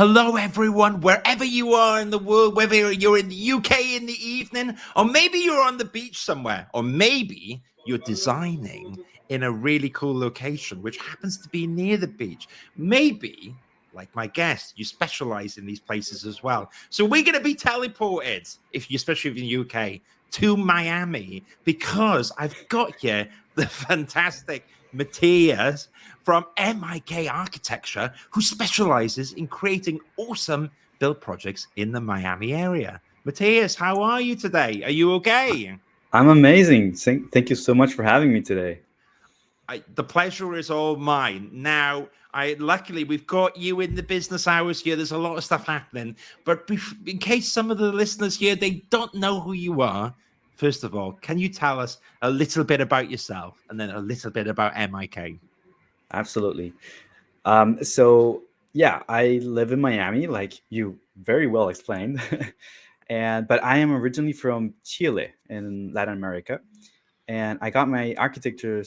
Hello, everyone, wherever you are in the world, whether you're in the UK in the evening, or maybe you're on the beach somewhere, or maybe you're designing in a really cool location, which happens to be near the beach. Maybe, like my guest, you specialize in these places as well. So we're going to be teleported, if you, especially if you're in the UK, to Miami, because I've got here the fantastic Matias from MIK Architecture, who specializes in creating awesome build projects in the Miami area. Matias, how are you today? Are you okay? I'm amazing. Thank you so much for having me today. The pleasure is all mine. Now, luckily we've got you in the business hours here. There's a lot of stuff happening, but in case some of the listeners here they don't know who you are, first of all, can you tell us a little bit about yourself and then a little bit about MIK? Absolutely. So yeah, I live in Miami, like you very well explained, but I am originally from Chile in Latin America, and I got my architecture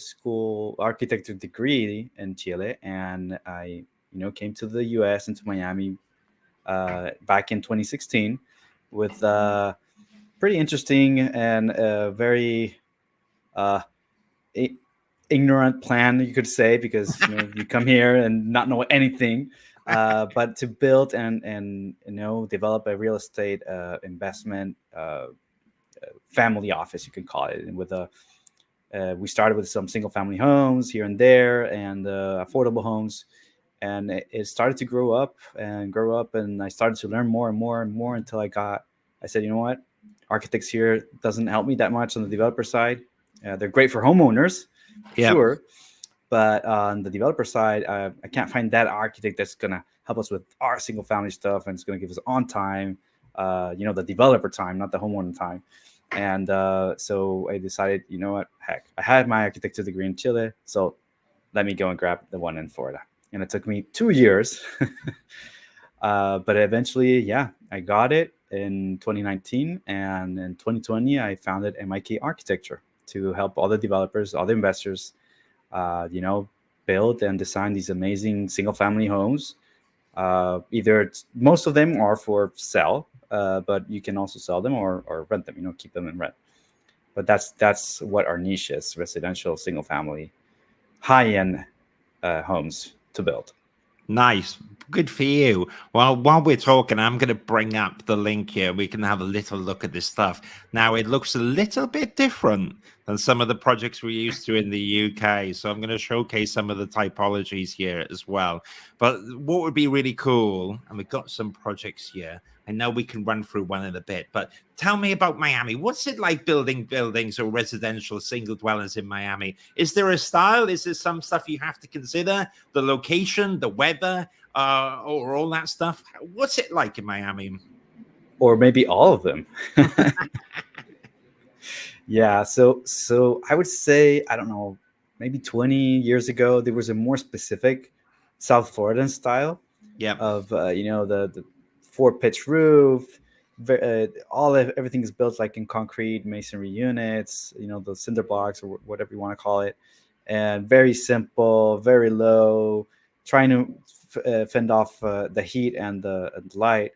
degree in Chile, and I came to the U.S. into Miami back in 2016 with pretty interesting and very uh, ignorant plan, you could say, because you come here and not know anything, but to build and develop a real estate investment family office, you can call it. And with a we started with some single family homes here and there, and affordable homes, and it started to grow up and grow up, and I started to learn more and more and more until I said, you know what, architects here doesn't help me that much on the developer side. They're great for homeowners, Yep. sure, but on the developer side, I can't find that architect that's gonna help us with our single family stuff and it's gonna give us on time, the developer time, not the homeowner time. And so I decided, you know what, heck, I had my architecture degree in Chile, so let me go and grab the one in Florida. And it took me 2 years, but eventually, yeah, I got it in 2019, and in 2020, I founded MIK Architecture to help all the developers, all the investors, build and design these amazing single-family homes. Most of them are for sell, but you can also sell them or rent them. Keep them in rent. But that's what our niche is: residential, single-family, high-end homes to build. Nice. Good for you. Well, while we're talking, I'm going to bring up the link here. We can have a little look at this stuff. Now, it looks a little bit different than some of the projects we're used to in the UK. So I'm going to showcase some of the typologies here as well. But what would be really cool, and we've got some projects here. I know we can run through one in a bit, but tell me about Miami. What's it like building buildings or residential single dwellings in Miami? Is there a style? Is there some stuff you have to consider? The location, the weather, or all that stuff? What's it like in Miami? Or maybe all of them. Yeah, so I would say, I don't know, maybe 20 years ago there was a more specific South Floridan style Yeah. of the four pitch roof. Everything is built like in concrete masonry units, the cinder blocks or whatever you want to call it, and very simple, very low, trying to fend off the heat and the light.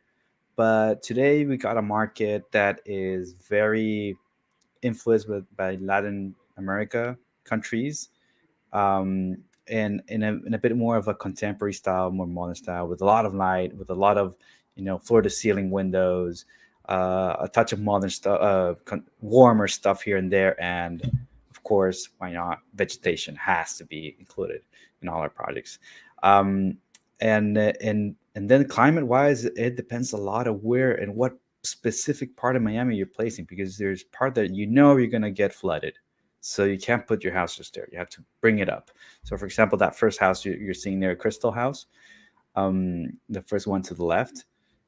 But today we got a market that is very influenced by Latin America countries, and in a bit more of a contemporary style, more modern style, with a lot of light, with a lot of floor to ceiling windows, a touch of modern stuff, warmer stuff here and there, and of course, why not? Vegetation has to be included in all our projects. And then climate wise, it depends a lot of where and what specific part of Miami you're placing, because there's part that you're going to get flooded. So you can't put your house just there. You have to bring it up. So for example, that first house you're seeing there, Crystal House, the first one to the left.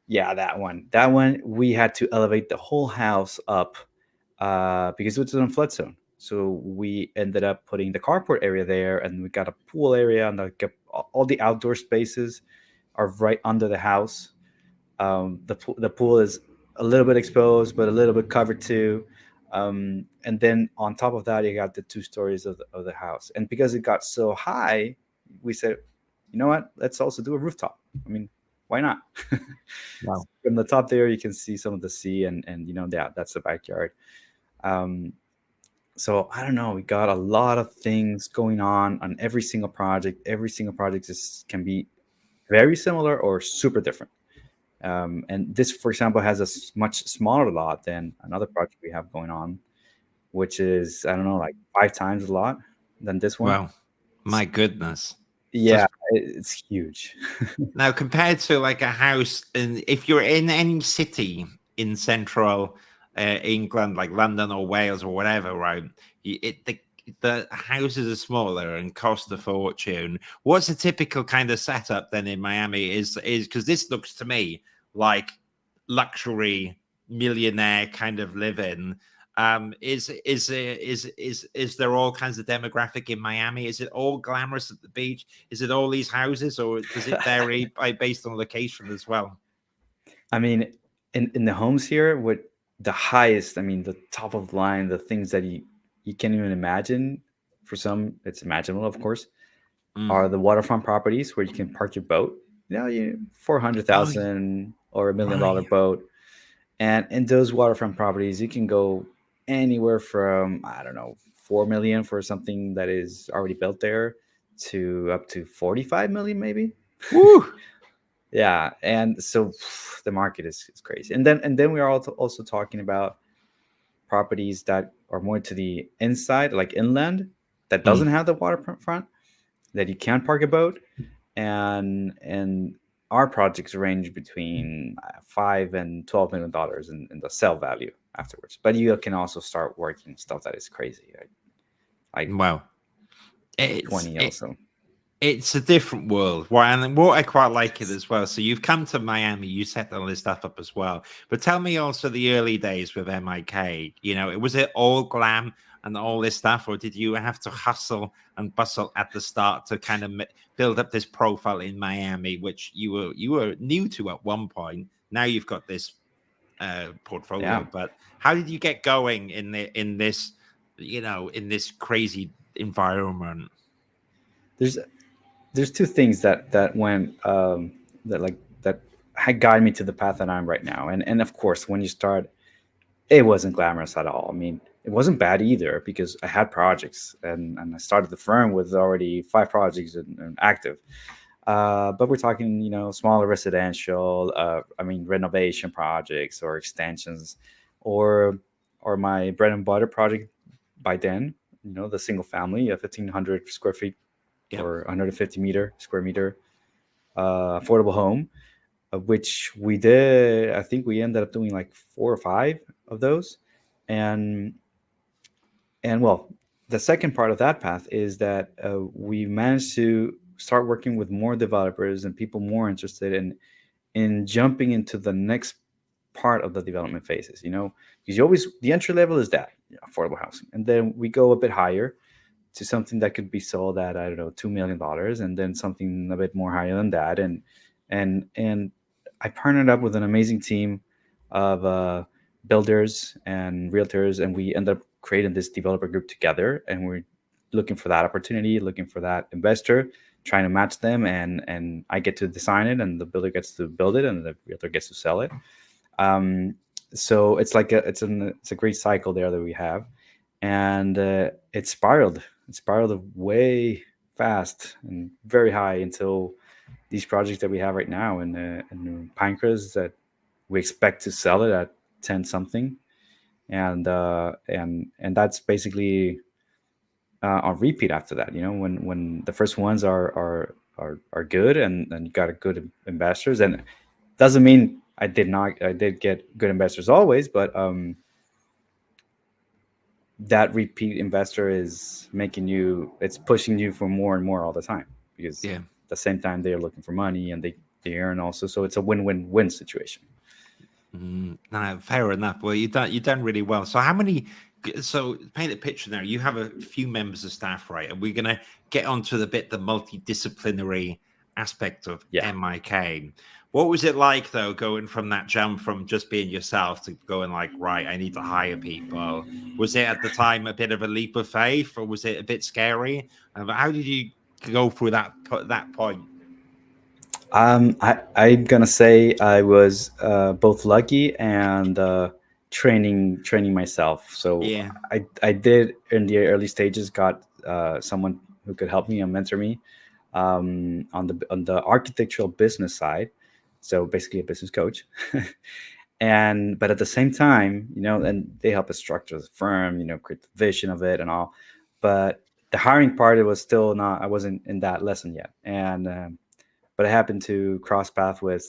Yeah, that one, we had to elevate the whole house up because it was in a flood zone. So we ended up putting the carport area there, and we got a pool area, and all the outdoor spaces are right under the house. The pool is a little bit exposed, but a little bit covered too. And then on top of that, you got the 2 stories of the house. And because it got so high, we said, you know what? Let's also do a rooftop. I mean, why not? Wow. From the top there, you can see some of the sea, and yeah, that's the backyard. Um, so I don't know. We got a lot of things going on every single project. Every single project can be very similar or super different. And this, for example, has a much smaller lot than another project we have going on, which is, I don't know, like 5 times a lot than this one. Well, my goodness. So Yeah, it's huge. now, compared to like a house, in if you're in any city in central England, like London or Wales or whatever, right? The houses are smaller and cost a fortune. What's a typical kind of setup then in Miami? Is because this looks to me like luxury millionaire kind of living. Is there all kinds of demographic in Miami? Is it all glamorous at the beach? Is it all these houses, or does it vary based on location as well? I mean, in the homes here, with the highest, I mean, the top of the line, the things that you can't even imagine. For some, it's imaginable, of course, Mm. are the waterfront properties where you can park your boat. Four hundred Oh, thousand or $1 million right. boat, and in those waterfront properties, you can go anywhere from, I don't know, 4 million for something that is already built there, to up to 45 million, maybe. Woo! Yeah, and so the market is crazy. And then we are also talking about properties that are more to the inside, like inland, that Mm. doesn't have the waterfront, that you can park a boat. And our projects range between $5 and $12 million in the sell value afterwards. But you can also start working stuff that is crazy, like Well, like it's 20 it, also. it's a different world. Well, and what I quite like it as well. So you've come to Miami, you set all this stuff up as well. But tell me also the early days with MIK. Was it all glam and all this stuff, or did you have to hustle and bustle at the start to kind of build up this profile in Miami, which you were new to at one point? Now you've got this portfolio, Yeah, but how did you get going in this in this crazy environment? there's there's two things that went that had guided me to the path that I'm right now. And of course, when you start, it wasn't glamorous at all. I mean, it wasn't bad either, because I had projects, and I started the firm with already 5 projects and active. But we're talking, smaller residential, I mean, renovation projects or extensions, or my bread and butter project by then, the single family, a 1,500 square feet Yep. or 150 square meter affordable home, which we did. I think we ended up doing like 4 or 5 of those. And and well, the second part of that path is that we managed to start working with more developers and people more interested in jumping into the next part of the development phases. Because you always, the entry level is that, affordable housing, and then we go a bit higher to something that could be sold at, I don't know, $2 million, and then something a bit more higher than that. And I partnered up with an amazing team of builders and realtors, and we ended up creating this developer group together. And we're looking for that opportunity, looking for that investor, trying to match them, and I get to design it, and the builder gets to build it, and the realtor gets to sell it. Um, so it's like it's a great cycle there that we have, and it spiraled. It spiraled way fast and very high until these projects that we have right now in Pinecrest, that we expect to sell it at 10 something, and that's basically on repeat after that. When the first ones are good, and you got a good investors, and doesn't mean I did get good investors always, but that repeat investor is it's pushing you for more and more all the time, because Yeah. at the same time they're looking for money, and they earn also. So it's a win-win-win situation. No, fair enough. Well, you've done really well. So how many? So paint a picture now. You have a few members of staff, right? And we're gonna get onto the multidisciplinary aspect of Yeah. MIK. What was it like though, going from that jump from just being yourself to going like, right, I need to hire people? Was it at the time a bit of a leap of faith, or was it a bit scary? How did you go through that point? I'm gonna say I was both lucky and training myself. So Yeah. I did in the early stages got someone who could help me and mentor me on the architectural business side. So basically a business coach. And but at the same time, and they help us structure the firm, create the vision of it and all. But the hiring part, it was still not. I wasn't in that lesson yet, and but I happened to cross path with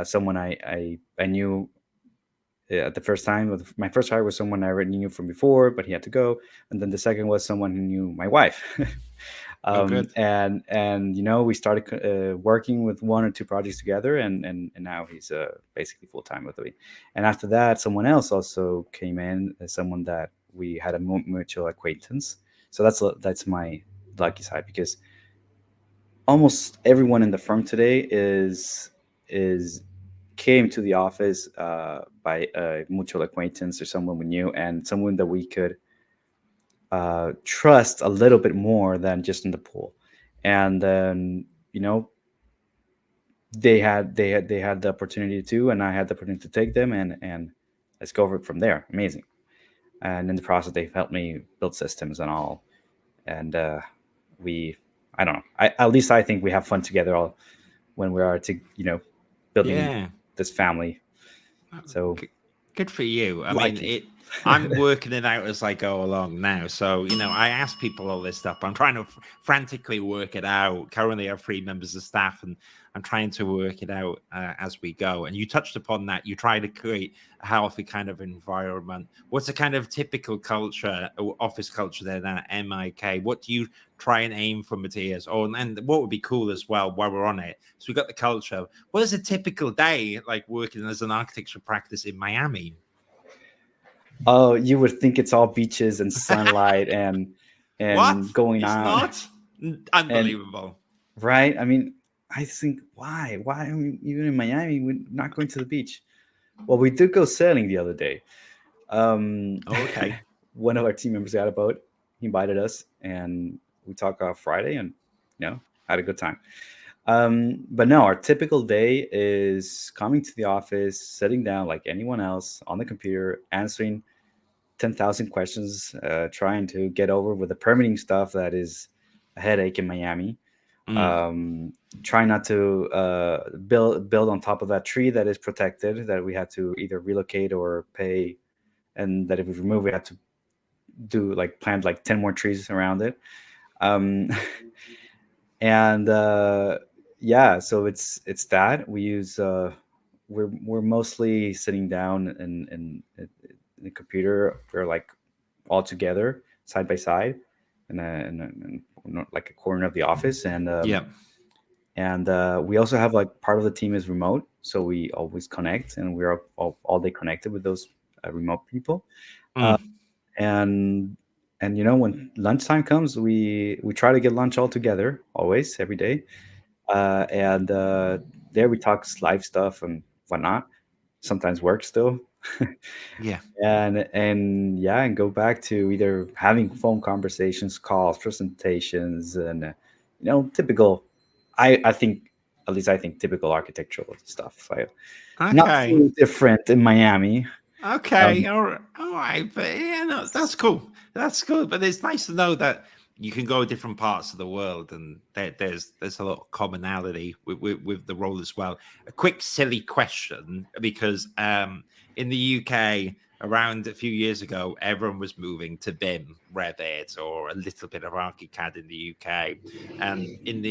someone I knew at the first time. My first hire was someone I already knew from before, but he had to go, and then the second was someone who knew my wife. Oh, good. And we started working with one or two projects together, and now he's basically full time with me. And after that, someone else also came in, someone that we had a mutual acquaintance. So that's my lucky side, because almost everyone in the firm today is came to the office by a mutual acquaintance or someone we knew, and someone that we could trust a little bit more than just in the pool. And then they had the opportunity to, and I had the opportunity to take them, and let's go over it from there. Amazing. And in the process, they've helped me build systems and all. And we, I don't know. At least I think we have fun together all when we are to building Yeah. this family. So G- Good for you. I mean, likely. I'm working it out as I go along now. So, I ask people all this stuff. I'm trying to frantically work it out. Currently, I have 3 members of staff, and I'm trying to work it out as we go. And you touched upon that. You try to create a healthy kind of environment. What's a kind of typical culture, office culture there at MIK? What do you try and aim for, Matias? Oh, and what would be cool as well while we're on it? So we got the culture. What is a typical day like working as an architecture practice in Miami? Oh, you would think it's all beaches and sunlight What? and going It's out. not And unbelievable. right. I mean, I think why are we even in Miami we're not going to the beach? Well, we did go sailing the other day. um Oh, okay. One of our team members got a boat. He invited us, and we talked Friday, and had a good time. But no, our typical day is coming to the office, sitting down like anyone else on the computer, answering 10,000 questions, trying to get over with the permitting stuff that is a headache in Miami. Mm, Um, Try not to build on top of that tree that is protected, that we had to either relocate or pay, and that if we remove, we had to do like plant like 10 more trees around it. Um, and yeah, so it's that we use. We're mostly sitting down in the computer. We're like all together, side by side, in like a corner of the office. yeah. And we also have like part of the team is remote, so we always connect, and we're all day connected with those remote people. uh, Mm, and when lunchtime comes, we try to get lunch all together, always, every day. And there we talk live stuff and whatnot, sometimes work still. yeah. And yeah, and go back to either having phone conversations, calls, presentations, and typical. I think, at least I think, typical architectural stuff. So not Okay. too different in Miami. Okay, um, all right, but yeah, no, that's cool. That's cool, but it's nice to know that you can go to different parts of the world, and there's a lot of commonality with the role as well. A quick silly question, because in the UK around a few years ago, everyone was moving to BIM, Revit, or a little bit of ArchiCAD in the UK, and in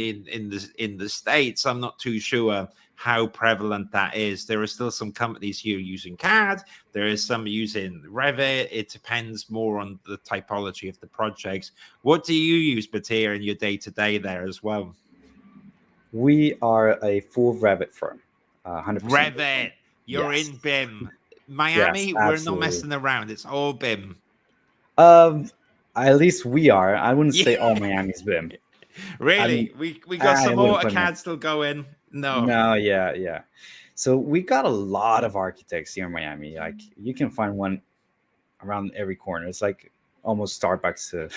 the States, I'm not too sure how prevalent that is. There are still some companies here using CAD. There is some using Revit. It depends more on the typology of the projects. What do you use, Batia, in your day-to-day there as well? we are a full Revit firm, 100% BIM. Revit. You're Yes, in BIM. yes, Miami, we're not absolutely. messing around. It's all BIM. Um, at least we are. I wouldn't Yeah, say all Miami's BIM. I mean, really. We got I some wouldn't put my AutoCAD still going. No. no, yeah, yeah. So we got a lot of architects here in Miami. Like you can find one around every corner. It's like almost Starbucks.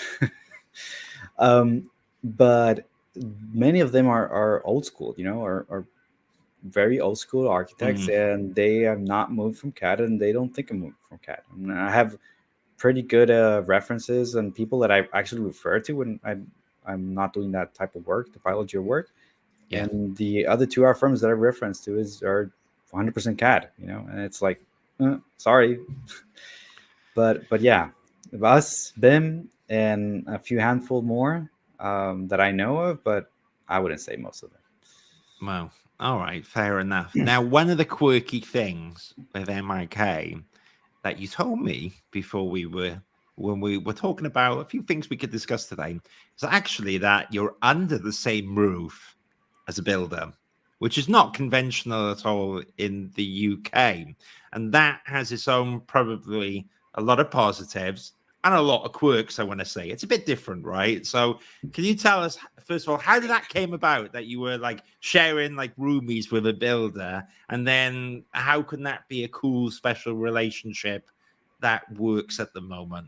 Um, but many of them are old school, you know, are very old school architects, Mm, and they have not moved from CAD, and they don't think of moving from CAD. And I have pretty good references and people that I actually refer to when I'm not doing that type of work, the biology work. yeah. And the other two R firms that I reference to are 100% CAD, you know, and it's like, sorry, but yeah, us, BIM, and a few handful more that I know of, but I wouldn't say most of them. Well, all right, fair enough. Now, one of the quirky things with MIK that you told me before when we were talking about a few things we could discuss today is actually that you're under the same roof as a builder, which is not conventional at all in the UK. And that has its own probably a lot of positives and a lot of quirks, I want to say. It's a bit different, right? So can you tell us, first of all, how did that came about that you were like sharing like roomies with a builder? And then how can that be a cool, special relationship that works at the moment?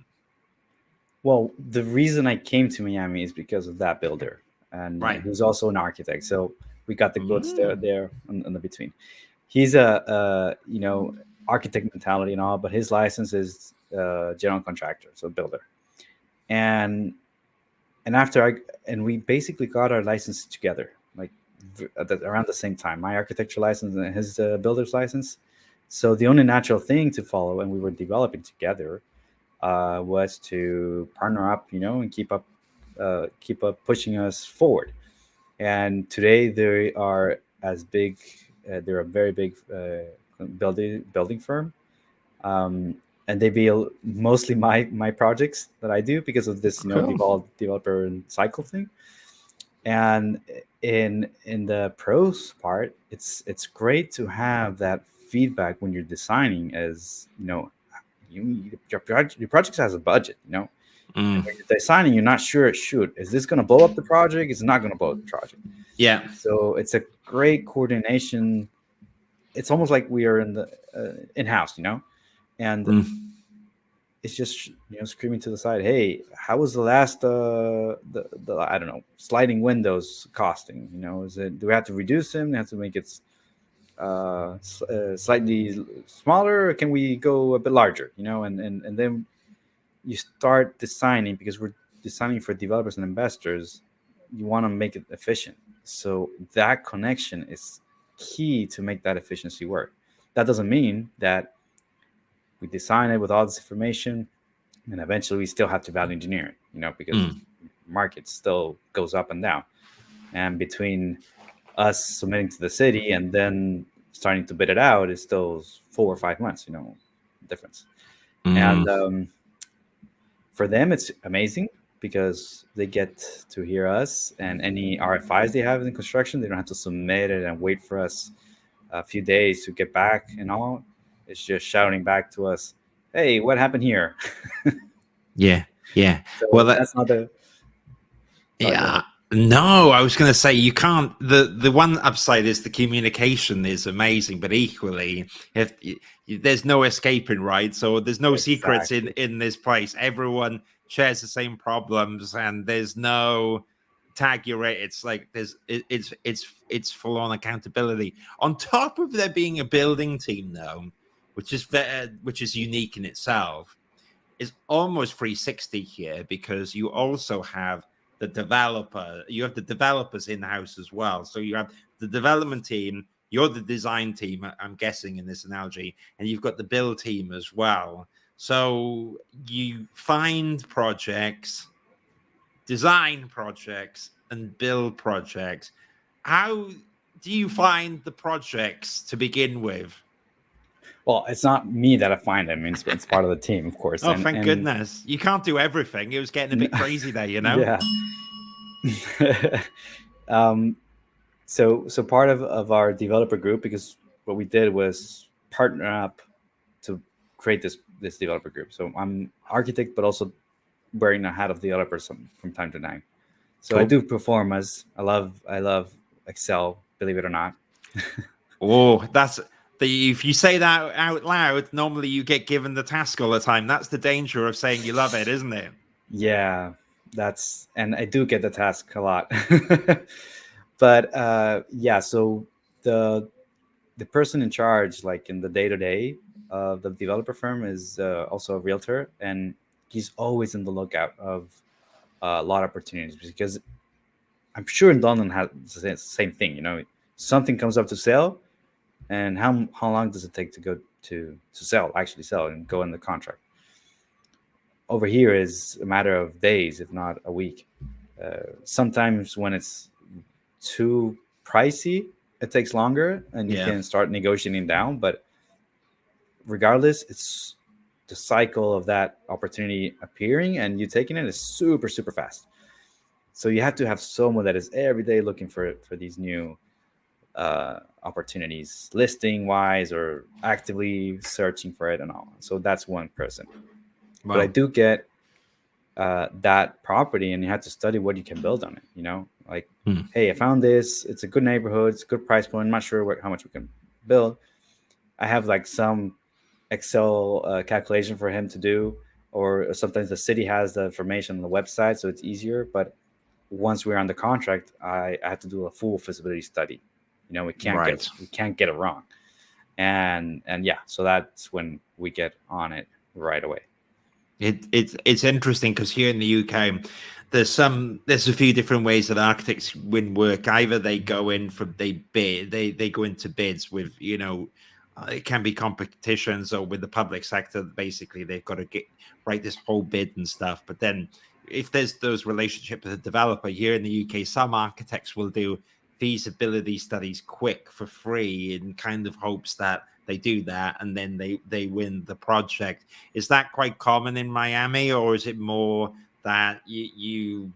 Well, the reason I came to Miami is because of that builder, and Right. who's also an architect. So we got the goods Mm, there in the between. He's a you know, architect mentality and all, but his license is general contractor, so builder. And after we basically got our license together, like around the same time, my architecture license and his builder's license. So the only natural thing to follow, and we were developing together, was to partner up, you know, and keep up pushing us forward. And today they are as big. They're a very big building firm, um, and they build mostly my projects that I do because of this, you know, cool. developer and cycle thing. And in the pros part, it's great to have that feedback when you're designing, as you know, your project has a budget, you know, and Mm, when you're designing, you're not sure, shoot, is this going to blow up the project? It's not going to blow up the project. yeah. So it's a great coordination. It's almost like we are in the in-house, you know, and Mm, it's just, you know, screaming to the side, hey, how was the last the I don't know, sliding windows costing, you know, is it, do we have to reduce them, do we have to make it slightly smaller, or can we go a bit larger, you know, and then you start designing, because we're designing for developers and investors. You want to make it efficient, so that connection is key to make that efficiency work. That doesn't mean that we design it with all this information and eventually we still have to value engineer it, you know, because mm, market still goes up and down, and between us submitting to the city and then starting to bid it out is still 4 or 5 months, you know, difference. And mm. for them it's amazing because they get to hear us, and any RFIs they have in construction, they don't have to submit it and wait for us a few days to get back and all. It's just shouting back to us, hey, what happened here? Yeah. Yeah. Well, So that, that's not the. Sorry, go yeah. ahead. No, I was going to say you can't. The one upside is the communication is amazing, but equally, if there's no escaping, right? So there's no secrets Exactly. in this place. Everyone shares the same problems, and there's no tag your rate. It's like it's full on accountability. On top of there being a building team, though, which is unique in itself, is almost 360 here because you also have you have the developers in house as well. So you have the development team, you're the design team, I'm guessing in this analogy, and you've got the build team as well. So you find projects, design projects, and build projects. How do you find the projects to begin with? Well, it's not me that I find them. It's part of the team, of course. Oh, And thank goodness. You can't do everything. It was getting a bit crazy there, you know? yeah. um, so part of our developer group, because what we did was partner up to create this developer group. So I'm architect, but also wearing a hat of developer from time to time. So I Cool. do perform as I love Excel, believe it or not. Oh, that's if you say that out loud, normally you get given the task all the time. That's the danger of saying you love it, isn't it? Yeah, That's, and I do get the task a lot. But yeah, so the the person in charge, like in the day to day of the developer firm, is also a realtor, and he's always in the lookout of a lot of opportunities, because I'm sure in London has the same thing. You know, something comes up to sell, and how long does it take to go to sell, actually sell, and go in the contract? Over here is a matter of days, if not a week. Sometimes when it's too pricey, it takes longer, and you Yeah. can start negotiating down. But regardless, it's the cycle of that opportunity appearing and you taking it is super super fast. So you have to have someone that is every day looking for these new opportunities, listing wise or actively searching for it and all. So that's one person. But I Well. do get that property, and you have to study what you can build on it. You know, like, Hmm. hey, I found this. It's a good neighborhood. It's a good price point. I'm not sure how much we can build. I have like some Excel calculation for him to do, or sometimes the city has the information on the website, so it's easier. But once we're on the contract, I have to do a full feasibility study. You know, Right. we can't get it wrong, and yeah, so that's when we get on it right away. It's interesting because here in the UK, there's a few different ways that architects win work. Either they go in for they bid they go into bids with it can be competitions, or with the public sector. Basically, they've got to get write this whole bid and stuff. But then if there's those relationships with a developer here in the UK, some architects will do feasibility studies quick for free in kind of hopes that they do that and then they win the project. Is that quite common in Miami, or is it more that you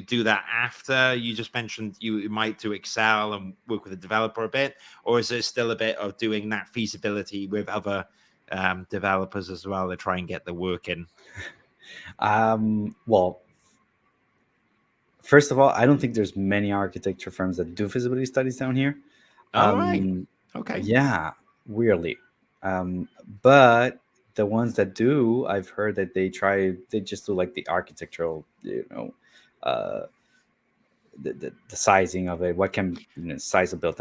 do that after? You just mentioned you might do Excel and work with a developer a bit, or is there still a bit of doing that feasibility with other developers as well to try and get the work in? Well, first of all, I don't think there's many architecture firms that do feasibility studies down here. All right. Um, Okay. yeah, weirdly. Um, but the ones that do, I've heard that they just do like the architectural, uh, the sizing of it, what can, size of build.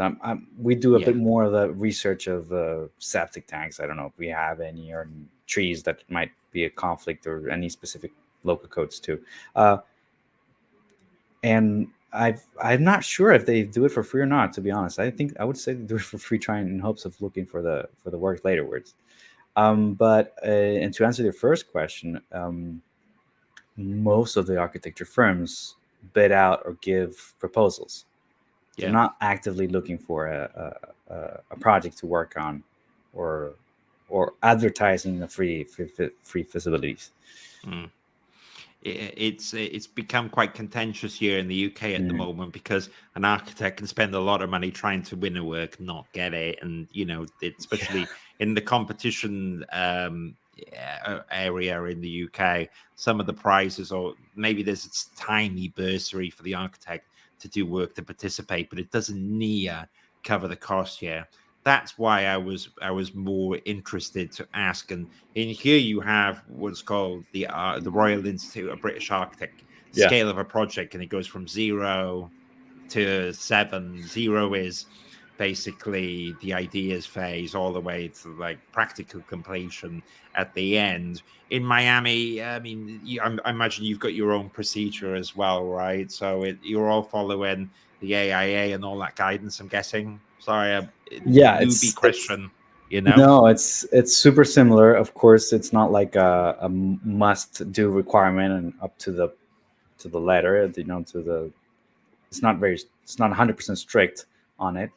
We do a Yeah. bit more of the research of septic tanks. I don't know if we have any, or trees that might be a conflict, or any specific local codes too. And I'm not sure if they do it for free or not. To be honest, I think I would say they do it for free, trying in hopes of looking for the work later words. But and to answer your first question, most of the architecture firms bid out or give proposals. They're Yeah. not actively looking for a project to work on, or advertising the free feasibilities. Mm. It's become quite contentious here in the UK at the Mm. moment, because an architect can spend a lot of money trying to win a work, not get it, and Yeah. especially in the competition area in the UK, some of the prizes, or maybe there's a tiny bursary for the architect to do work to participate, but it doesn't near cover the cost here. That's why I was more interested to ask. And in here you have what's called the Royal Institute of British Architect Yeah. scale of a project, and it goes from 0 to 7. 0 is basically the ideas phase, all the way to like practical completion at the end. In Miami, I mean, I imagine you've got your own procedure as well, right? So you're all following the AIA and all that guidance, I'm guessing. Sorry, a Yeah, newbie it's question, you know? no, it's super similar. Of course, it's not like a must do requirement and up to the letter. To the it's not 100% strict on it,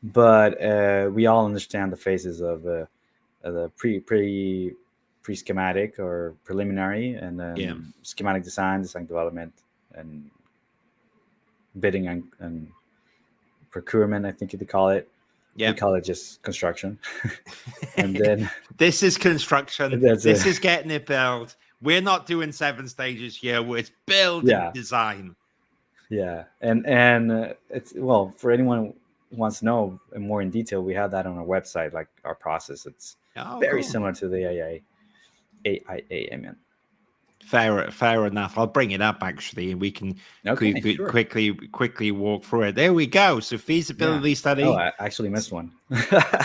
but we all understand the phases of the pre schematic or preliminary, and Yeah, then schematic design development, and bidding and procurement. I think you could call it. We yeah. call it just construction, and then This is construction. that's a This is getting it built. We're not doing 7 stages here. It's build and yeah. design. Yeah, and it's, well, for anyone who wants to know more in detail, we have that on our website, like our process. It's Oh, very cool. similar to the AIA. I mean. Fair enough. I'll bring it up actually, and we can Okay, sure. quickly walk through it. There we go. So Yeah. feasibility Oh, study. I actually missed one.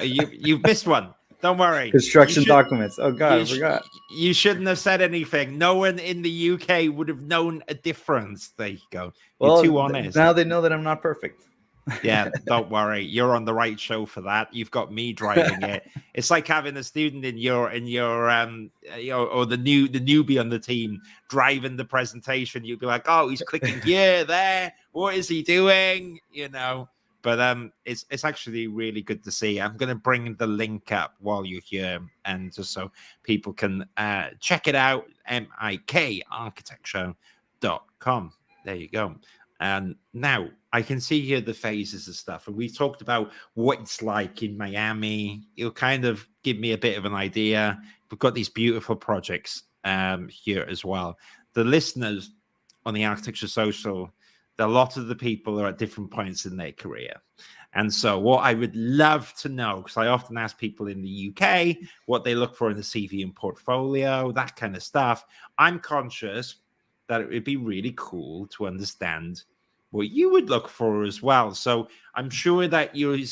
You've missed one. Don't worry. You Construction should documents. Oh God, I forgot. you shouldn't have said anything. No one in the UK would have known a difference. There you go. You're Well, too honest. now they know that I'm not perfect. Yeah, don't worry. You're on the right show for that. You've got me driving it. It's like having a student or the newbie on the team driving the presentation. You'd be like, "Oh, he's clicking here, there. What is he doing?" But it's actually really good to see. I'm going to bring the link up while you're here, and just so people can check it out. mikarchitecture.com. There you go. And now I can see here the phases of stuff, and we've talked about what it's like in Miami. It'll kind of give me a bit of an idea. We've got these beautiful projects here as well. The listeners on the Architecture Social, a lot of the people are at different points in their career. And so what I would love to know, because I often ask people in the UK what they look for in the CV and portfolio, that kind of stuff. I'm conscious that it would be really cool to understand what you would look for as well. So I'm sure that you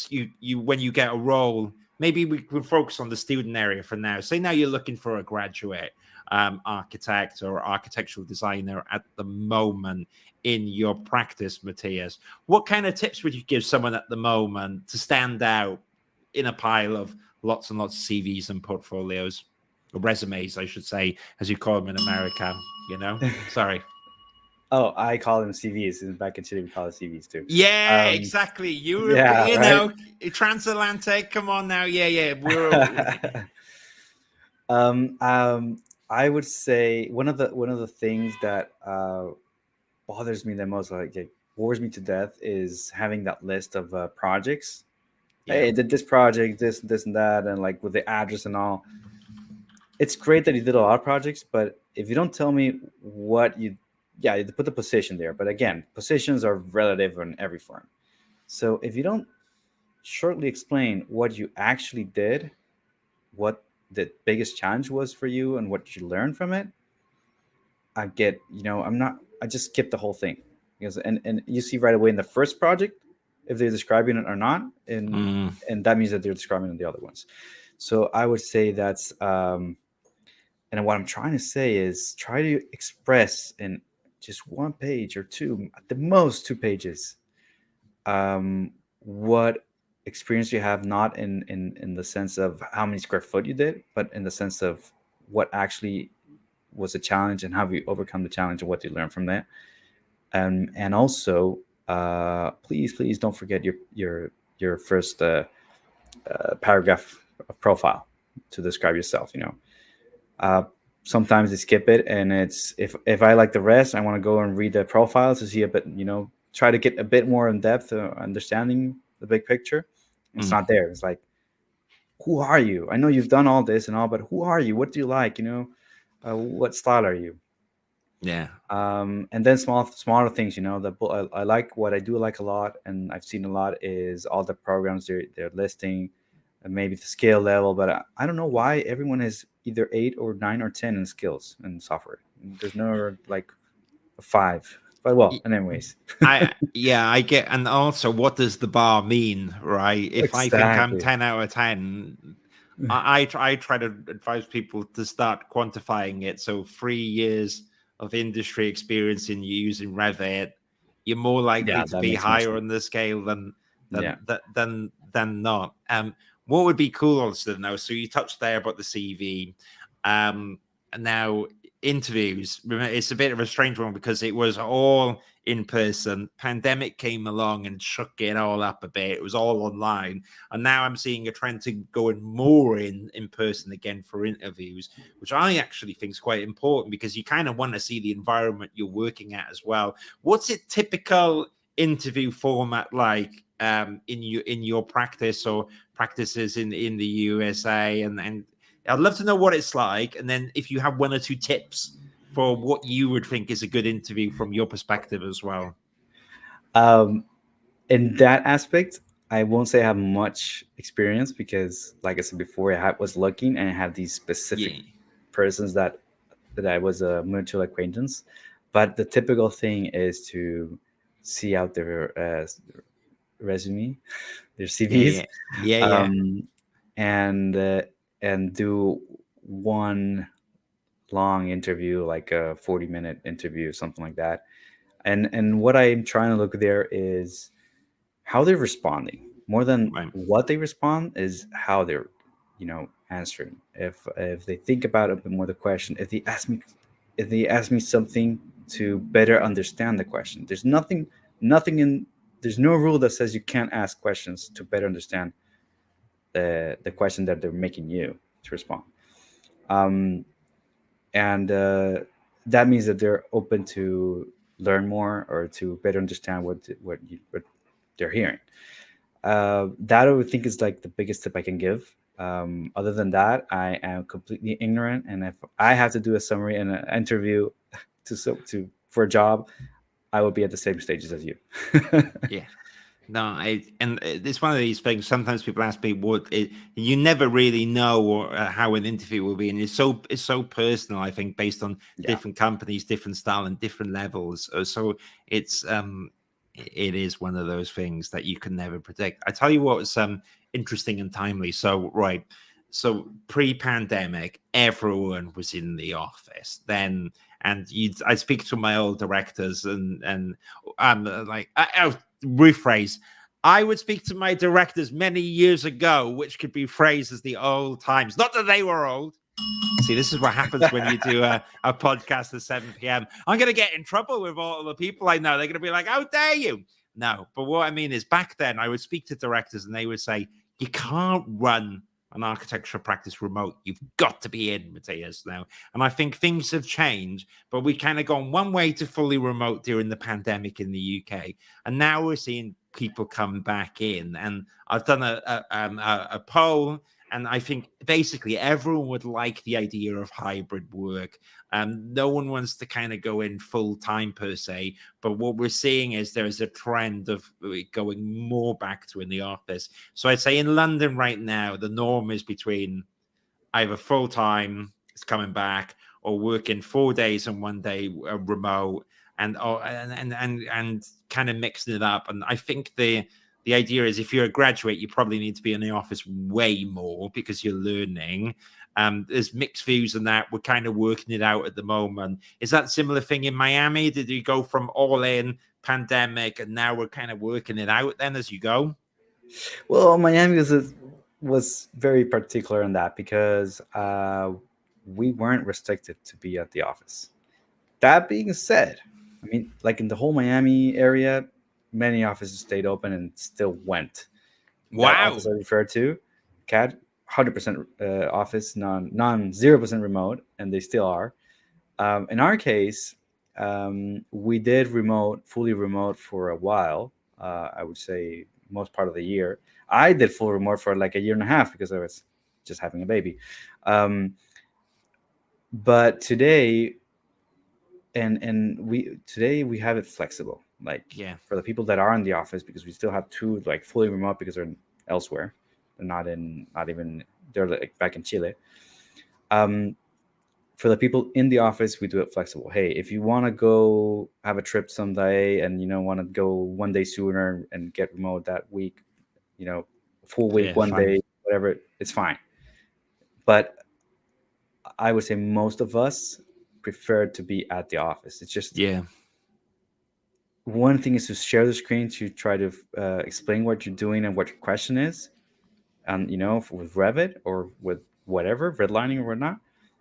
when you get a role, maybe we could focus on the student area for now. Say now you're looking for a graduate architect or architectural designer at the moment in your practice, Matias. What kind of tips would you give someone at the moment to stand out in a pile of lots and lots of CVs and portfolios? Or resumes, I should say, as you call them in America, Sorry. Oh, I call them CVs, and back in Chile we call it CVs too. Yeah, exactly. Europe, Yeah, right. Transatlantic. Come on now. Yeah. We're I would say one of the things that bothers me the most, like it bores me to death, is having that list of projects. Yeah. Hey, I did this project, this and that, and like with the address and all. It's great that you did a lot of projects, but if you don't tell me what you put the position there. But again, positions are relative in every firm. So if you don't shortly explain what you actually did, what the biggest challenge was for you, and what you learned from it, I just skip the whole thing. Because and you see right away in the first project if they're describing it or not, and that means that they're describing the other ones. So I would say that's and what I'm trying to say is try to express in just one page or two, at the most 2 pages, what experience you have, not in the sense of how many square foot you did, but in the sense of what actually was a challenge and how you overcome the challenge and what you learned from that. And also, please don't forget your first paragraph of profile to describe yourself. Sometimes they skip it, and it's if I like the rest, I want to go and read the profile to see a bit, try to get a bit more in depth understanding the big picture. It's not there. It's like, who are you? I know you've done all this and all, but who are you? What do you like? What style are you? Yeah. And then smaller things, that I like. What I do like a lot, and I've seen a lot, is all the programs they're listing, and maybe the skill level. But I don't know why everyone is either 8 or 9 or 10 in skills and software. There's no like a 5. But well, and anyways, I get, and also, what does the bar mean, right? If I think I'm exactly. 10 out of 10, I try to advise people to start quantifying it. So 3 years of industry experience in using Revit, you're more likely Yeah, to that be makes more higher sense. on the scale than Yeah. not. What would be cool also to know? So you touched there about the CV. And now interviews. It's a bit of a strange one because it was all in person. Pandemic came along and shook it all up a bit. It was all online, and now I'm seeing a trend to going more in person again for interviews, which I actually think is quite important because you kind of want to see the environment you're working at as well. What's a typical interview format like in your practice or practices in the USA? And I'd love to know what it's like, and then if you have one or two tips for what you would think is a good interview from your perspective as well. In that aspect, I won't say I have much experience because, like I said before, was looking and I have these specific Yeah. persons that that I was a mutual acquaintance, but the typical thing is to see out their resume, their Yeah, CVs, yeah, yeah, yeah. um, and do one long interview, like a 40-minute interview, something like that. And what I'm trying to look there is how they're responding. More than Right. what they respond is how they're, answering. If they think about a bit more the question, if they ask me something to better understand the question. There's no rule that says you can't ask questions to better understand the question that they're making you to respond. Um, and that means that they're open to learn more or to better understand what they're hearing. That I would think is like the biggest tip I can give. Other than that, I am completely ignorant, and if I have to do a summary and an interview to for a job, I would be at the same stages as you. Yeah. No, it's one of these things. Sometimes people ask me you never really know how an interview will be, and it's so personal. I think based on Yeah. different companies, different style, and different levels. So it's it is one of those things that you can never predict. I tell you what's interesting and timely. So right, so pre-pandemic, everyone was in the office then, and I speak to my old directors, and I'm like, rephrase. I would speak to my directors many years ago, which could be phrased as the old times. Not that they were old. See, this is what happens when you do a podcast at 7 p.m. I'm going to get in trouble with all the people I know. They're going to be like, how dare you? No, but what I mean is back then I would speak to directors and they would say, you can't run an architectural practice remote. You've got to be in, Matias, now. And I think things have changed, but we kind of gone one way to fully remote during the pandemic in the UK. And now we're seeing people come back in. And I've done a poll, and I think basically everyone would like the idea of hybrid work. No one wants to kind of go in full time per se, but what we're seeing is there's a trend of going more back to in the office. So I'd say in London right now, the norm is between either full time, it's coming back, or working 4 days and 1 day remote, and kind of mixing it up. And I think the idea is if you're a graduate, you probably need to be in the office way more because you're learning. There's mixed views on that. We're kind of working it out at the moment. Is that a similar thing in Miami? Did you go from all in pandemic and now we're kind of working it out then as you go? Well, Miami was very particular in that because we weren't restricted to be at the office. That being said, I mean, like in the whole Miami area, many offices stayed open and still went. That office Wow. I referred to, CAD, 100% office, 0% remote, and they still are. In our case, we did fully remote for a while. I would say most part of the year. I did full remote for like a year and a half because I was just having a baby. But today we have it flexible, like Yeah. for the people that are in the office, because we still have two like fully remote because they're elsewhere. They're not even they're like back in Chile. um for the people in the office, we do it flexible. Hey, if you want to go have a trip someday and want to go 1 day sooner and get remote that week, full week, Yeah, one fine. day, whatever, it's fine. But I would say most of us prefer to be at the office. It's just Yeah. one thing is to share the screen to try to explain what you're doing and what your question is, and with Revit or with whatever redlining or whatnot.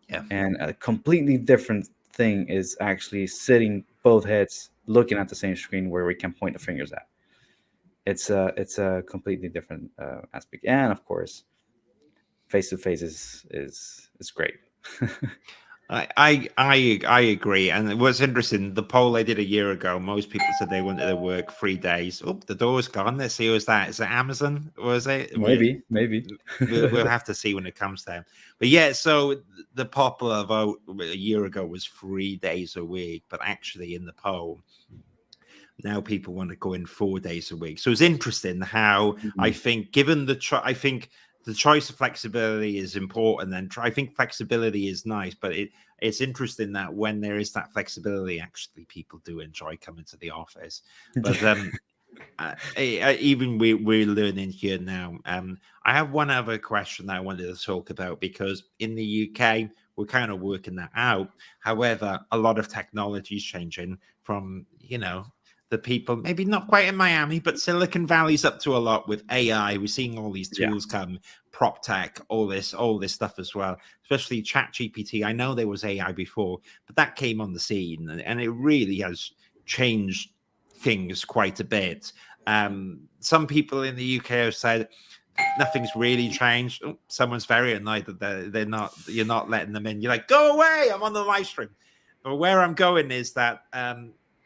Yeah. And a completely different thing is actually sitting both heads looking at the same screen where we can point the fingers at. It's a completely different aspect, and of course, face to face is great. I agree. And what's interesting, the poll I did a year ago, most people said they wanted to work 3 days. Oh, the door's gone. Let's see who's that. Is it Amazon? Was it? Maybe. We'll have to see when it comes down. But yeah, so the popular vote a year ago was 3 days a week, but actually in the poll, now people want to go in 4 days a week. So it's interesting how I Mhm. think, given I think the choice of flexibility is important. And I think flexibility is nice, but it's interesting that when there is that flexibility, actually people do enjoy coming to the office. But even we're learning here now. I have one other question that I wanted to talk about, because in the UK we're kind of working that out. However, a lot of technology is changing from, the people, maybe not quite in Miami, but Silicon Valley's up to a lot with AI. We're seeing all these Yeah. tools come, prop tech, all this stuff as well, especially Chat GPT. I know there was AI before, but that came on the scene, and it really has changed things quite a bit. Some people in the UK have said nothing's really changed. Oh, someone's very annoyed that you're not letting them in. You're like, go away, I'm on the live stream. But where I'm going is that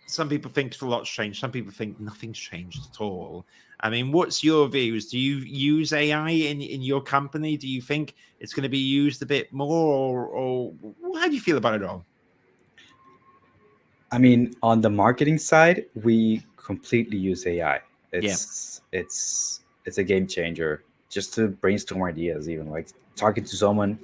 some people think a lot's changed. Some people think nothing's changed at all. I mean, what's your views? Do you use AI in your company? Do you think it's going to be used a bit more, or how do you feel about it all? I mean, on the marketing side, we completely use AI. It's a game changer. Just to brainstorm ideas, even like talking to someone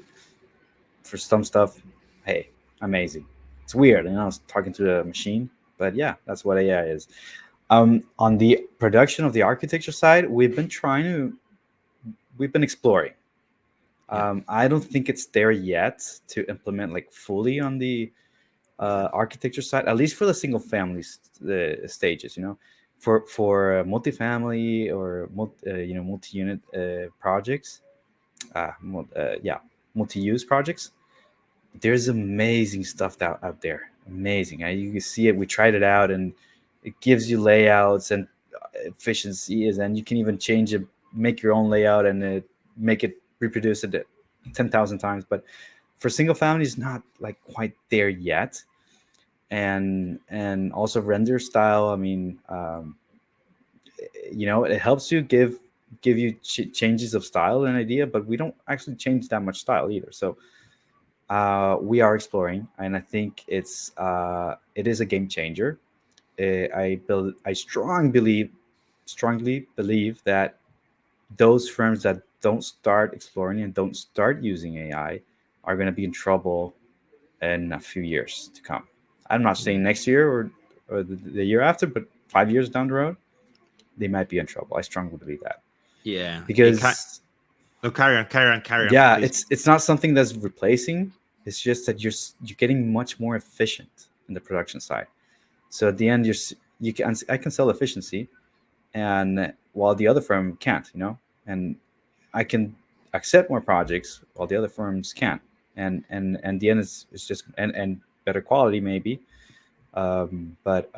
for some stuff. Hey, amazing. It's weird, talking to a machine, but yeah, that's what AI is. On the production of the architecture side, we've been exploring. I don't think it's there yet to implement like fully on the architecture side, at least for the single family stages. For multifamily or multi-unit projects, multi-use projects. There's amazing stuff out there. Amazing. You can see it. We tried it out, and it gives you layouts and efficiencies, and you can even change it, make your own layout, and make it reproduce it 10,000 times. But for single family, it's not like quite there yet. And also render style. I mean, it helps you give you changes of style and idea, but we don't actually change that much style either. So we are exploring, and I think it is a game changer. I strongly believe that those firms that don't start exploring and don't start using AI are going to be in trouble in a few years to come. I'm not saying next year or the year after, but 5 years down the road, they might be in trouble. I strongly believe that. Yeah, Because carry on. Yeah, Please. it's not something that's replacing. It's just that you're getting much more efficient in the production side. So at the end, I can sell efficiency, and while the other firm can't, and I can accept more projects while the other firms can't, and the end is just and better quality maybe, but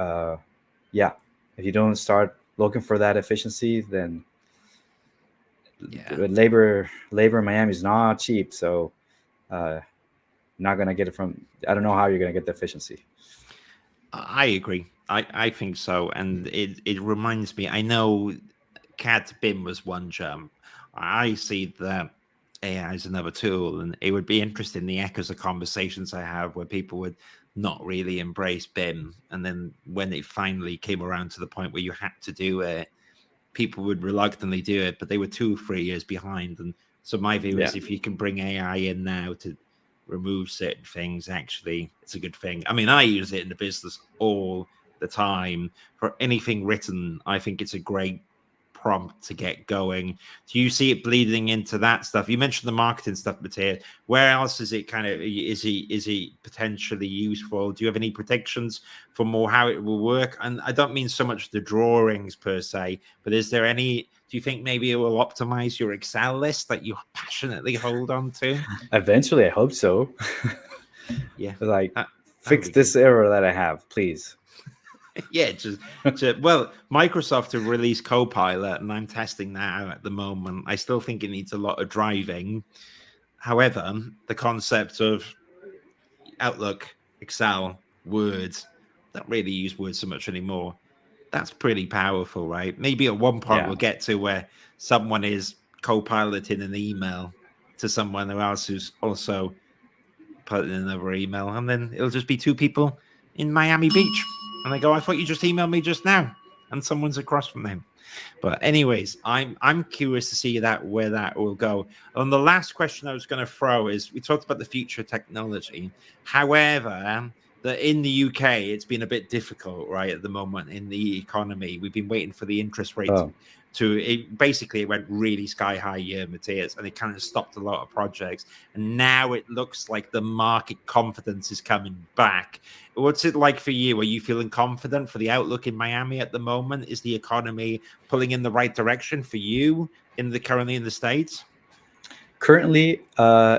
yeah, if you don't start looking for that efficiency, then labor in Miami is not cheap. So not gonna get it from. I don't know how you're gonna get the efficiency. I agree. I think so. And it reminds me, I know Cat BIM was one jump. I see that AI is another tool, and it would be interesting, the echoes of conversations I have where people would not really embrace BIM. And then when it finally came around to the point where you had to do it, people would reluctantly do it, but they were 2-3 years behind. And so my view is, if you can bring AI in now to remove certain things, actually it's a good thing. I mean, I use it in the business all the time for anything written. I think it's a great prompt to get going. Do you see it bleeding into that stuff? You mentioned the marketing stuff, Matias. Where else is it is he potentially useful? Do you have any predictions for more how it will work? And I don't mean so much the drawings per se, but is there any, do you think maybe it will optimize your Excel list that you passionately hold on to? Eventually, I hope so. Yeah. Like, fix this error that I have, please. Yeah, well, Microsoft have released Copilot, and I'm testing that out at the moment. I still think it needs a lot of driving. However, the concept of Outlook, Excel, Word, don't really use Word so much anymore. That's pretty powerful, right? Maybe at one point we'll get to where someone is co-piloting an email to someone else who's also putting in another email, and then it'll just be two people in Miami Beach. And they go, I thought you just emailed me just now. And someone's across from them. But anyways, I'm curious to see that where that will go. And the last question I was going to throw is, we talked about the future of technology. However, that in the UK, it's been a bit difficult, right, at the moment in the economy. We've been waiting for the interest rate Oh, basically it went really sky high year, Matias, and it kind of stopped a lot of projects. And now it looks like the market confidence is coming back. What's it like for you? Are you feeling confident for the outlook in Miami at the moment? Is the economy pulling in the right direction for you currently in the States? currently,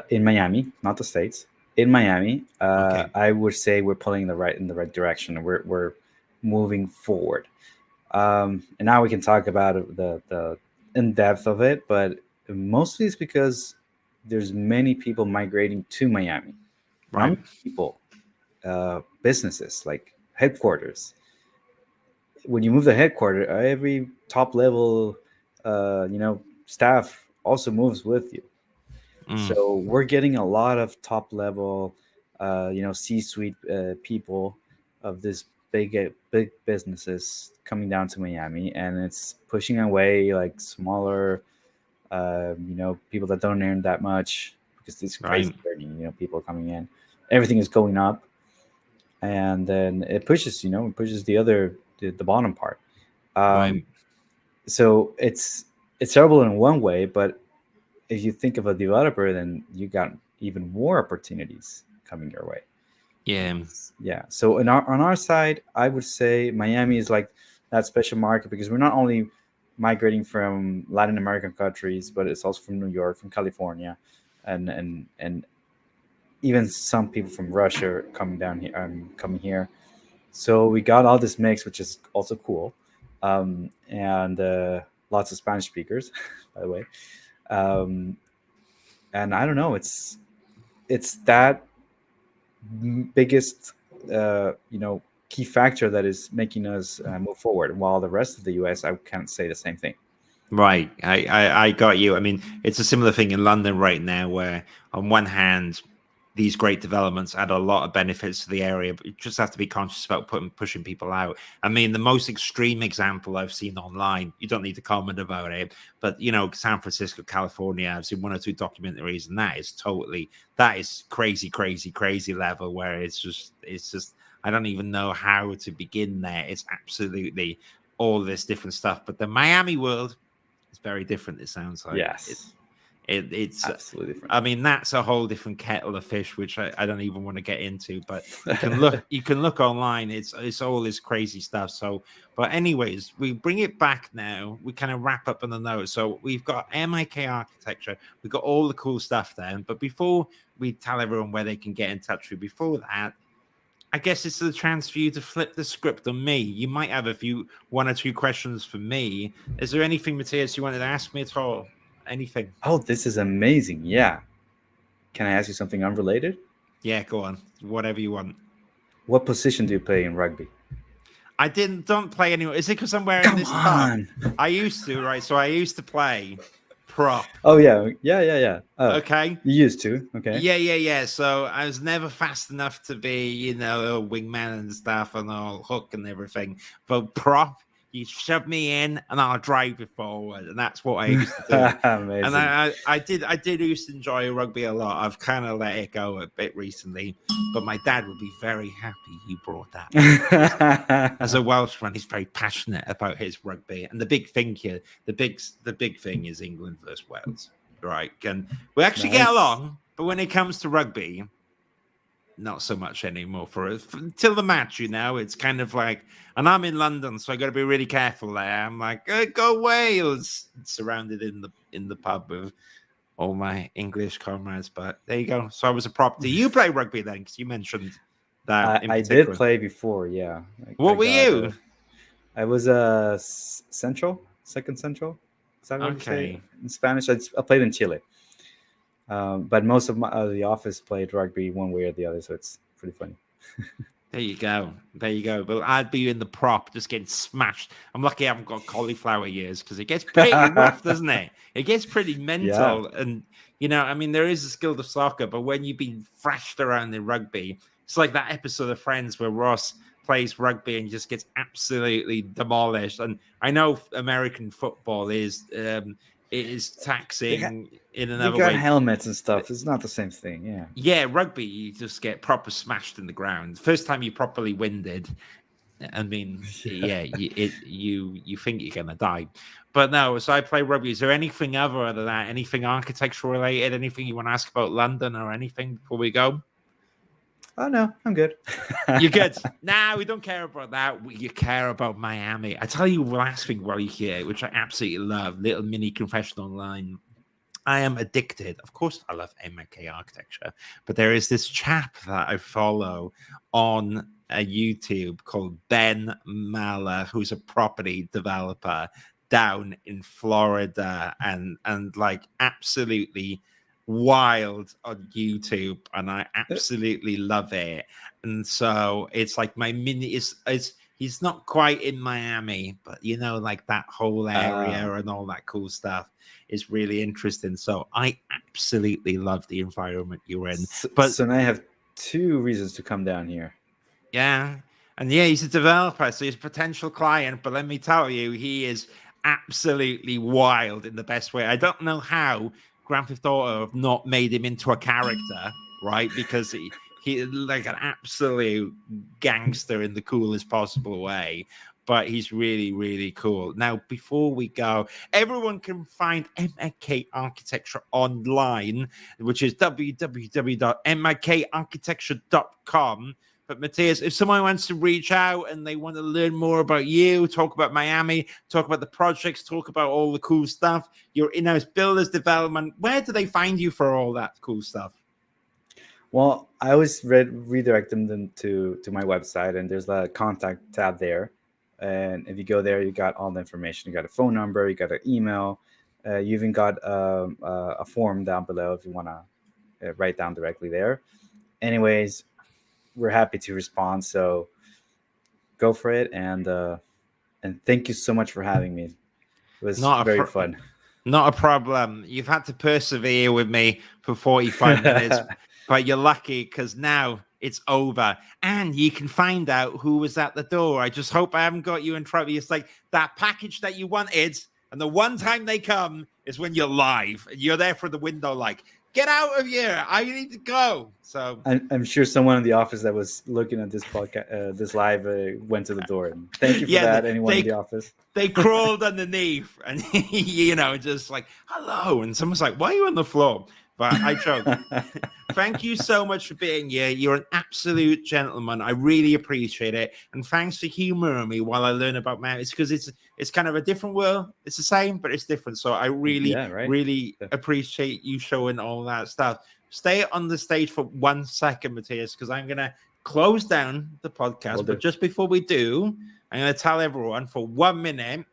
in Miami, not the States, in Miami, Okay, I would say we're pulling in the right direction. We're moving forward. And now we can talk about the in depth of it, but mostly it's because there's many people migrating to Miami. Not right. many people, businesses like headquarters. When you move the headquarters, every top level, staff also moves with you. Mm, So we're getting a lot of top level, C-suite people of this big businesses coming down to Miami, and it's pushing away like smaller, people that don't earn that much because it's crazy right, earning. People coming in, everything is going up, and then it pushes the bottom part. Um, right. so it's terrible in one way, but if you think of a developer, then you got even more opportunities coming your way. Yeah, Yeah. So on our side, I would say Miami is like that special market because we're not only migrating from Latin American countries, but it's also from New York, from California, and even some people from Russia coming down here, coming here. So we got all this mix, which is also cool, and lots of Spanish speakers, by the way. Um, and I don't know, it's that biggest key factor that is making us move forward, while the rest of the US, I can't say the same thing. right. I got you. I mean, it's a similar thing in London right now, where on one hand, these great developments add a lot of benefits to the area, but you just have to be conscious about pushing people out. I mean, the most extreme example I've seen online, you don't need to comment about it, but San Francisco, California, I've seen one or two documentaries, and that is crazy, crazy, crazy level where it's just I don't even know how to begin there. It's absolutely all this different stuff. But the Miami world is very different, it sounds like. Yes, It's absolutely different. I mean, that's a whole different kettle of fish, which I don't even want to get into. But you can look online. It's all this crazy stuff. So, but anyways, we bring it back now. We kind of wrap up on the note. So we've got MIK architecture. We've got all the cool stuff there. But before we tell everyone where they can get in touch with, before that, I guess it's the chance for you to flip the script on me. You might have one or two questions for me. Is there anything, Matias, you wanted to ask me at all? Anything? Oh, this is amazing. Yeah. Can I ask you something unrelated? Yeah, go on. Whatever you want. What position do you play in rugby? Don't play anymore. Is it because I'm wearing Come this top? on. I used to, right? So I used to play prop. Oh, yeah. Oh, Okay. you used to. Okay. Yeah. So I was never fast enough to be, a wingman and stuff and all hook and everything. But prop, you shove me in and I'll drive you forward. And that's what I used to do. And Amazing. I did used to enjoy rugby a lot. I've kind of let it go a bit recently. But my dad would be very happy you brought that up. As a Welshman, he's very passionate about his rugby. And the big thing here, the big thing is England versus Wales. Right. And we actually get Nice. along, but when it comes to rugby, not so much anymore for us. Until the match, it's kind of like, and I'm in London, so I got to be really careful there. I'm like, go Wales, surrounded in the pub with all my English comrades. But there you go. So I was a prop. Do you play rugby then? Because you mentioned that in I did particular. play before. Yeah. I What were got. you? I was central, second central. Is that what you say Okay. in Spanish? I played in Chile, but most of the office played rugby one way or the other, so it's pretty funny. There you go. There you go. But I'd be in the prop just getting smashed. I'm lucky I haven't got cauliflower years because it gets pretty rough, doesn't it? It gets pretty Yeah. mental. And, I mean, there is a skill to soccer, but when you've been thrashed around in rugby, it's like that episode of Friends where Ross plays rugby and just gets absolutely demolished. And I know American football is taxing in They another got way. helmets and stuff. It's not the same thing. Yeah. Yeah, rugby, you just get proper smashed in the ground. First time you properly winded, I mean, yeah, you think you're gonna die, but no. So I play rugby. Is there anything other than that? Anything architecture related? Anything you want to ask about London or anything before we go? Oh no, I'm good. You're good. Nah, we don't care about that. You care about Miami. I tell you, last thing while you're here, which I absolutely love. Little mini confession online. I am addicted. Of course, I love MK architecture, but there is this chap that I follow on a YouTube called Ben Mala, who's a property developer down in Florida, and like absolutely wild on YouTube, and I absolutely love it. And so it's like my mini is he's not quite in Miami, but you know, like that whole area and all that cool stuff is really interesting. So I absolutely love the environment you're in. So now I have 2 reasons to come down here. Yeah. And yeah, he's a developer, so he's a potential client. But let me tell you, he is absolutely wild in the best way. I don't know how Grand Theft Auto have not made him into a character, right? Because he like an absolute gangster in the coolest possible way. But he's really, really cool. Now, before we go, everyone can find MK Architecture online, which is www.mkarchitecture.com. But Matias, if someone wants to reach out and they want to learn more about you, talk about Miami, talk about the projects, talk about all the cool stuff, your in-house builders development, where do they find you for all that cool stuff? Well, I always redirect them to my website, and there's a contact tab there. And if you go there, you got all the information. You got a phone number, you got an email, you even got a form down below if you want to write down directly there. Anyways, we're happy to respond. So go for it, and thank you so much for having me. It was very fun. Not a problem. You've had to persevere with me for 45 minutes, but you're lucky because now it's over and you can find out who was at the door. I just hope I haven't got you in trouble. It's like that package that you wanted, and the one time they come is when you're live and you're there for the window like, get out of here, I need to go. So I'm sure someone in the office that was looking at this podcast, this live, went to the door. And thank you for that. Anyone in the office? They crawled underneath and, you know, just like, hello. And someone's like, why are you on the floor? But I joke. Thank you so much for being here. You're an absolute gentleman. I really appreciate it. And thanks for humoring me while I learn about It's because it's kind of a different world. It's the same, but it's different. So I really, really appreciate you showing all that stuff. Stay on the stage for 1 second, Matias, because I'm going to close down the podcast. But just before we do, I'm going to tell everyone for 1 minute,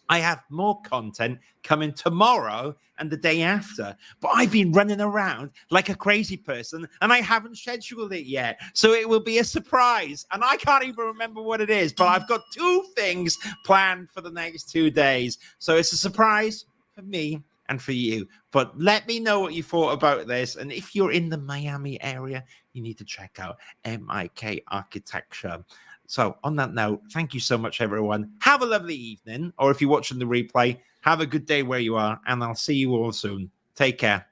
I have more content coming tomorrow and the day after. But I've been running around like a crazy person and I haven't scheduled it yet. So it will be a surprise. And I can't even remember what it is. But I've got 2 things planned for the next 2 days. So it's a surprise for me and for you. But let me know what you thought about this. And if you're in the Miami area, you need to check out MIK Architecture. So on that note, thank you so much, everyone. Have a lovely evening. Or if you're watching the replay, have a good day where you are. And I'll see you all soon. Take care.